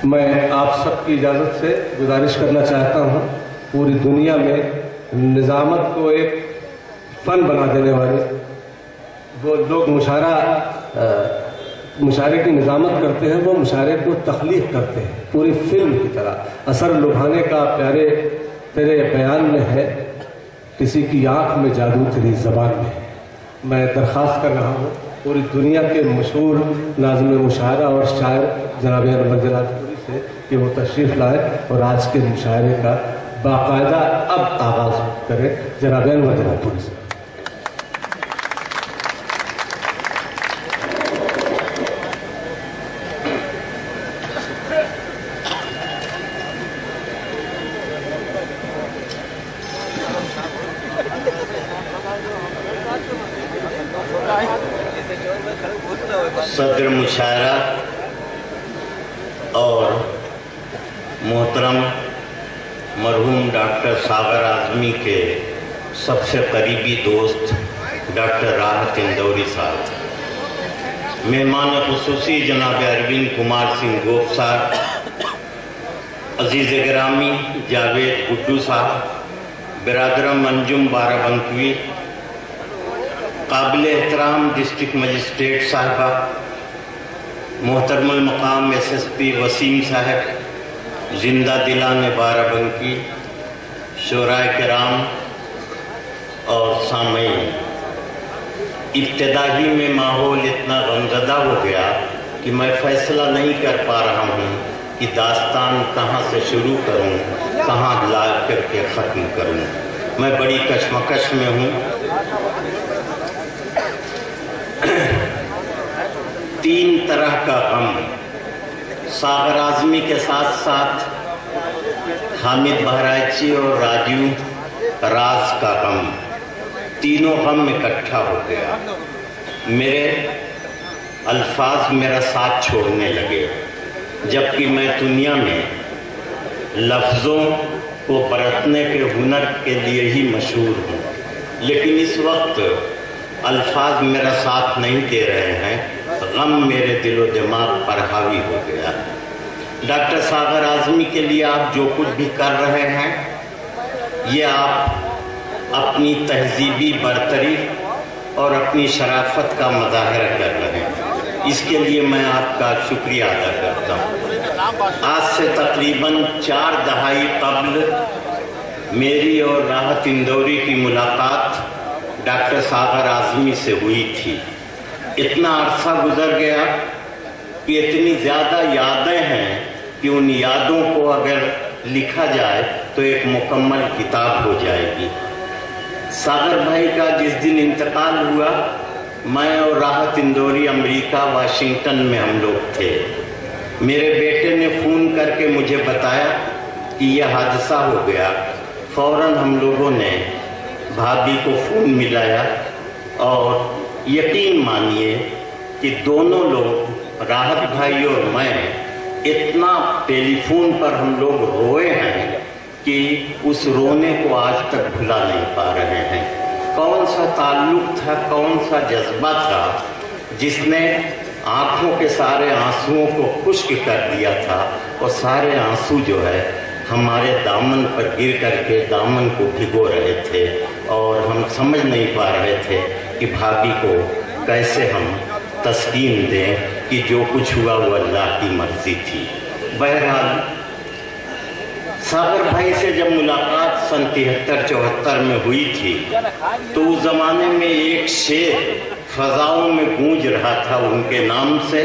میں آپ سب کی اجازت سے گزارش کرنا چاہتا ہوں، پوری دنیا میں نظامت کو ایک فن بنا دینے والے وہ لوگ مشاعرے کی نظامت کرتے ہیں، وہ مشاعرے کو تخلیق کرتے ہیں پوری فلم کی طرح۔ اثر لبھانے کا پیارے تیرے بیان میں ہے، کسی کی آنکھ میں جادو تیری زبان میں ہے۔ میں درخواست کر رہا ہوں پوری دنیا کے مشہور ناظم مشاعرہ اور شاعر جناب انور جلال پوری سے کہ وہ تشریف لائے اور آج کے مشاعرے کا باقاعدہ اب آغاز کریں۔ جناب انور جلال پوری سے۔ صدر مشاعرہ اور محترم مرحوم ڈاکٹر ساغر اعظمی کے سب سے قریبی دوست ڈاکٹر راحت اندوری صاحب، مہمان خصوصی جناب اروند کمار سنگھ گوپ صاحب، عزیز گرامی جاوید گڈو صاحب، برادرم انجم بارہ بنکوی، قابل احترام ڈسٹرکٹ مجسٹریٹ صاحبہ، محترم المقام ایس ایس پی وسیم صاحب، زندہ دلان بارہ بنکی، شورائے کرام اور سامعین، ابتدا ہی میں ماحول اتنا غمزدہ ہو گیا کہ میں فیصلہ نہیں کر پا رہا ہوں کہ داستان کہاں سے شروع کروں، کہاں لا کر کے ختم کروں۔ میں بڑی کشمکش میں ہوں۔ تین طرح کا غم ساغر اعظمی کے ساتھ ساتھ حامد بہرائچی اور راجیو راز کا غم، تینوں غم اکٹھا ہو گیا۔ میرے الفاظ میرا ساتھ چھوڑنے لگے، جبکہ میں دنیا میں لفظوں کو برتنے کے ہنر کے لیے ہی مشہور ہوں، لیکن اس وقت الفاظ میرا ساتھ نہیں دے رہے ہیں، غم میرے دل و دماغ پر حاوی ہو گیا۔ ڈاکٹر ساغر اعظمی کے لیے آپ جو کچھ بھی کر رہے ہیں، یہ آپ اپنی تہذیبی برتری اور اپنی شرافت کا مظاہرہ کر رہے ہیں، اس کے لیے میں آپ کا شکریہ ادا کرتا ہوں۔ آج سے تقریباً 4 دہائی قبل میری اور راحت اندوری کی ملاقات ڈاکٹر ساغر اعظمی سے ہوئی تھی۔ اتنا عرصہ گزر گیا کہ اتنی زیادہ یادیں ہیں کہ ان یادوں کو اگر لکھا جائے تو ایک مکمل کتاب ہو جائے گی۔ ساغر بھائی کا جس دن انتقال ہوا، میں اور راحت اندوری امریکہ واشنگٹن میں ہم لوگ تھے۔ میرے بیٹے نے فون کر کے مجھے بتایا کہ یہ حادثہ ہو گیا۔ فوراً ہم لوگوں نے بھابھی کو فون ملایا اور یقین مانیے کہ دونوں لوگ، راحت بھائی اور میں، اتنا ٹیلی فون پر ہم لوگ روئے ہیں کہ اس رونے کو آج تک بھلا نہیں پا رہے ہیں۔ کون سا تعلق تھا، کون سا جذبہ تھا جس نے آنکھوں کے سارے آنسوؤں کو خشک کر دیا تھا، اور سارے آنسو جو ہے ہمارے دامن پر گر کر کے دامن کو بھگو رہے تھے، اور ہم سمجھ نہیں پا رہے تھے کہ بھابھی کو کیسے ہم تسکین دیں کہ جو کچھ ہوا وہ اللہ کی مرضی تھی۔ بہرحال ساغر بھائی سے جب ملاقات سن 73-74 میں ہوئی تھی تو اس زمانے میں ایک شعر فضاؤں میں گونج رہا تھا ان کے نام سے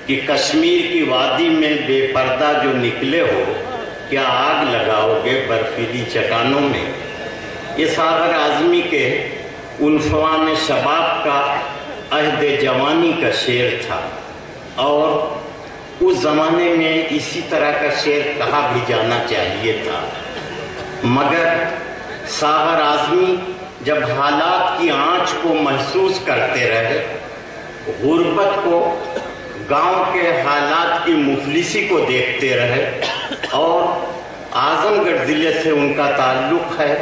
کہ کشمیر کی وادی میں بے پردہ جو نکلے ہو، کیا آگ لگاؤ گے برفیلی چٹانوں میں۔ یہ ساغر اعظمی کے عنفوان شباب کا، عہد جوانی کا شعر تھا، اور اس زمانے میں اسی طرح کا شعر کہا بھی جانا چاہیے تھا۔ مگر ساغر اعظمی جب حالات کی آنچ کو محسوس کرتے رہے، غربت کو، گاؤں کے حالات کی مفلسی کو دیکھتے رہے، اور اعظم گڑھ ضلع سے ان کا تعلق ہے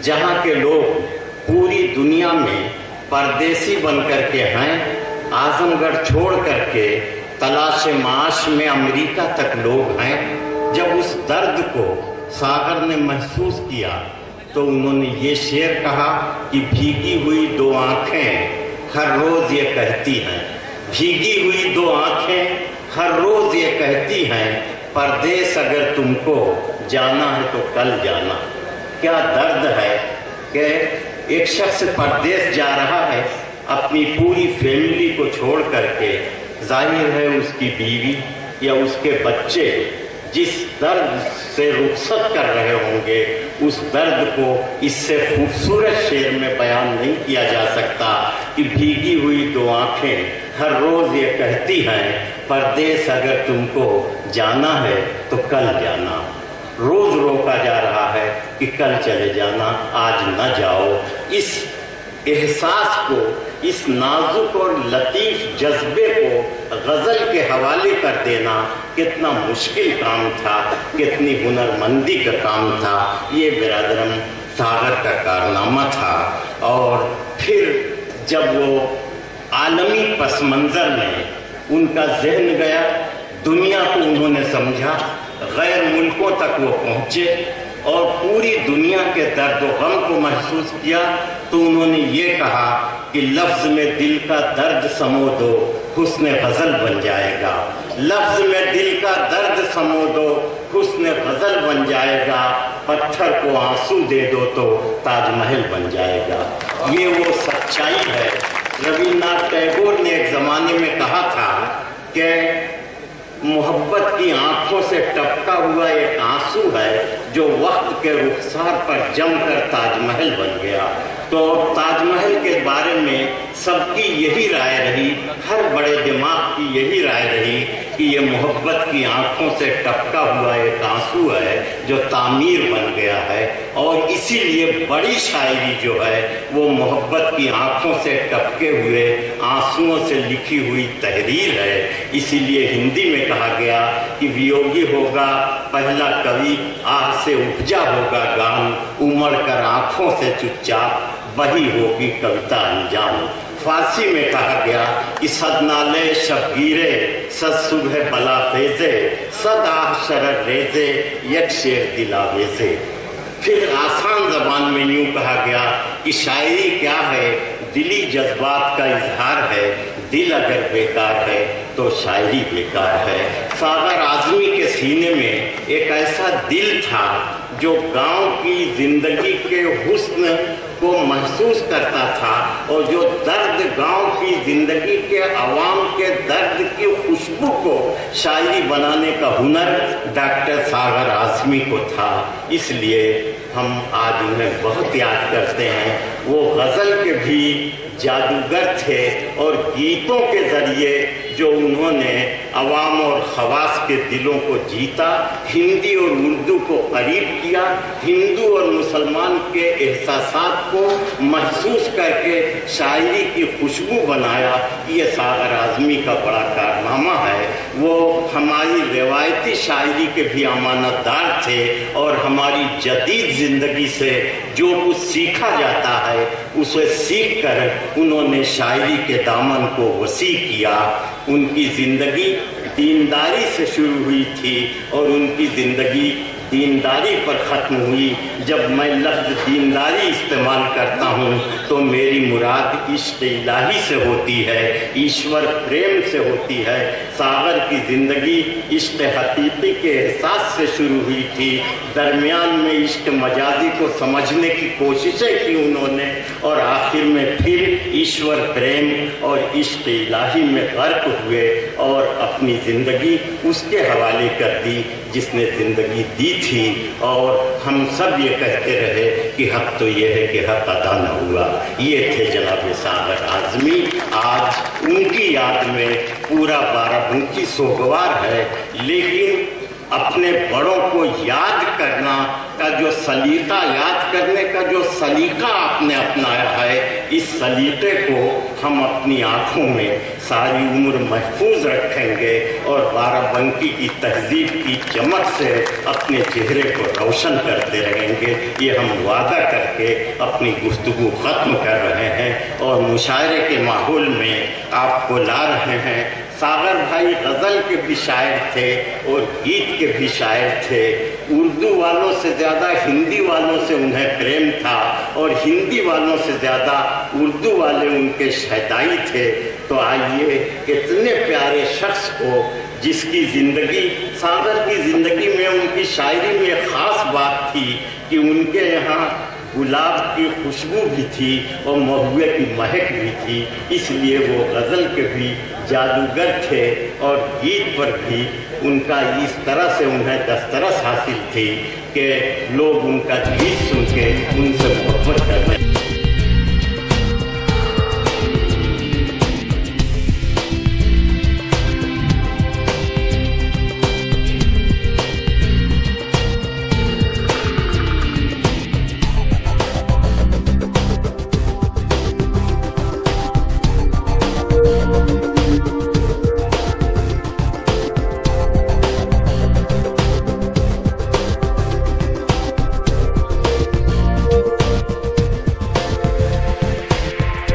جہاں کے لوگ پوری دنیا میں پردیسی بن کر کے ہیں، اعظم گڑھ چھوڑ کر کے तलाश माश में अमेरिका तक लोग हैं। जब उस दर्द को सागर ने महसूस किया तो उन्होंने ये शेर कहा कि भीगी हुई दो आंखें हर रोज ये कहती हैं, भीगी हुई दो आंखें हर रोज ये कहती हैं, परदेस अगर तुमको जाना है तो कल जाना। क्या दर्द है कि एक शख्स परदेस जा रहा है अपनी पूरी फैमिली को छोड़ करके। जाहिर है उसकी बीवी या उसके बच्चे जिस दर्द से रुखसत कर रहे होंगे, उस दर्द को इससे खूबसूरत शेर में बयान नहीं किया जा सकता कि भीगी हुई दो आंखें हर रोज ये कहती हैं, परदेस अगर तुमको जाना है तो कल जाना। रोज रोका जा रहा है कि कल चले जाना, आज न जाओ। इस एहसास को, इस नाजुक और लतीफ जज्बे को गजल के हवाले कर देना कितना मुश्किल काम था, कितनी हुनरमंदी का काम था। ये बिरादरम सागर का कारनामा था। और फिर जब वो आलमी पस मंजर में उनका जहन गया, दुनिया को उन्होंने समझा, गैर मुल्कों तक वो पहुँचे और पूरी दुनिया के दर्द व गम को महसूस किया, तो उन्होंने ये कहा कि लफ्ज में दिल का दर्द समो दो, हुस्न गजल बन जाएगा। लफ्ज में दिल का दर्द समो दो, हुस्न गजल बन जाएगा। पत्थर को आंसू दे दो तो ताजमहल बन जाएगा। ये वो सच्चाई है। रविन्द्रनाथ टैगोर ने एक जमाने में कहा था कि मोहब्बत की आंखों से टपका हुआ एक आंसू है जो वक्त के रुखसार पर जमकर ताजमहल बन गया। तो ताजमहल के बारे में सबकी यही राय रही, हर बड़े दिमाग की यही राय रही कि ये मोहब्बत की आंखों से टपका हुआ एक आंसू है जो तामीर बन गया है। और इसीलिए बड़ी शायरी जो है वो मोहब्बत की आंखों से टपके हुए आंसुओं से लिखी हुई तहरीर है। इसीलिए हिंदी में कहा गया कि वियोगी होगा पहला कवि, आह से उपजा होगा गान, उमड़ कर आंखों से चुपचाप वही होगी कविता अंजाम। फारसी में कहा गया कि सद नाले शबगीरे, सद सुबह बला फेजे, सद आह शरर रेजे, एक शेर दिलावेजे। फिर आसान जबान में यूं कहा गया कि शायरी क्या है, दिली जज्बात का इजहार है, दिल अगर बेकार है तो शायरी बेकार है। सागर आजमी के सीने में एक ऐसा दिल था जो गांव की जिंदगी के हुस्न को महसूस करता था और जो दर्द, गांव की जिंदगी के अवाम के दर्द की खुशबू को शायरी बनाने का हुनर डॉक्टर सागर आजमी को था। इसलिए हम आज उन्हें बहुत याद करते हैं। वो गज़ल के भी जादूगर थे और गीतों के ज़रिए जो उन्होंने अवाम और खवास के दिलों को जीता, हिंदी और उर्दू को करीब किया, हिंदू और मुसलमान के एहसासात को महसूस करके शायरी की खुशबू बनाया। ये सागर आजमी का बड़ा कारनामा है। वो हमारी रिवायती शायरी के भी अमानतदार थे और हमारी जदीद ज़िंदगी से जो कुछ सीखा जाता है उसे सीख कर उन्होंने शायरी के दामन को वसी किया। उनकी ज़िंदगी दीनदारी से शुरू हुई थी और उनकी ज़िंदगी दीनदारी पर ख़त्म हुई। जब मैं लफ्ज़ दीनदारी इस्तेमाल करता हूँ तो मेरी मुराद इश्क़ इलाही से होती है, ईश्वर प्रेम से होती है। सागर की ज़िंदगी इश्क़ हकीक़ी के एहसास से शुरू हुई थी, दरमियान में इश्क़ मजाजी को समझने की कोशिशें की उन्होंने और आखिर में फिर ईश्वर प्रेम और इश्क़ इलाही में गर्क हुए और अपनी ज़िंदगी उसके हवाले कर दी जिसने ज़िंदगी दी थी। और हम सब ये कहते रहे कि हक तो ये है कि हक अदा न हुआ। ये थे जनाब सागर आजमी। आज उनकी याद में पूरा बाराबंकी सोगवार है, लेकिन अपने बड़ों को याद करना का जो सलीका, याद करने का जो सलीका आपने अपनाया है, इस सलीके को हम अपनी आँखों में सारी उम्र महफूज रखेंगे और बाराबंकी की तहजीब की चमक से अपने चेहरे को रोशन करते रहेंगे। ये हम वादा करके अपनी गुफ्तगू ख़त्म कर रहे हैं और मुशायरे के माहौल में आपको ला रहे हैं सागर भाई गज़ल के भी शायर थे और गीत के भी शायर थे। उर्दू वालों से ज़्यादा हिंदी वालों से उन्हें प्रेम था और हिंदी वालों से ज़्यादा उर्दू वाले उनके शहदाई थे। तो आइए इतने प्यारे शख्स को, जिसकी ज़िंदगी, सागर की ज़िंदगी में, उनकी शायरी में ख़ास बात थी कि उनके यहाँ गुलाब की खुशबू भी थी और महुए की महक भी थी, इसलिए वो गज़ल के भी जादूगर थे और गीत पर भी उनका इस तरह से उन्हें दस्तरस हासिल थी कि लोग उनका गीत सुन के उनसे मोहब्बत कर रहे।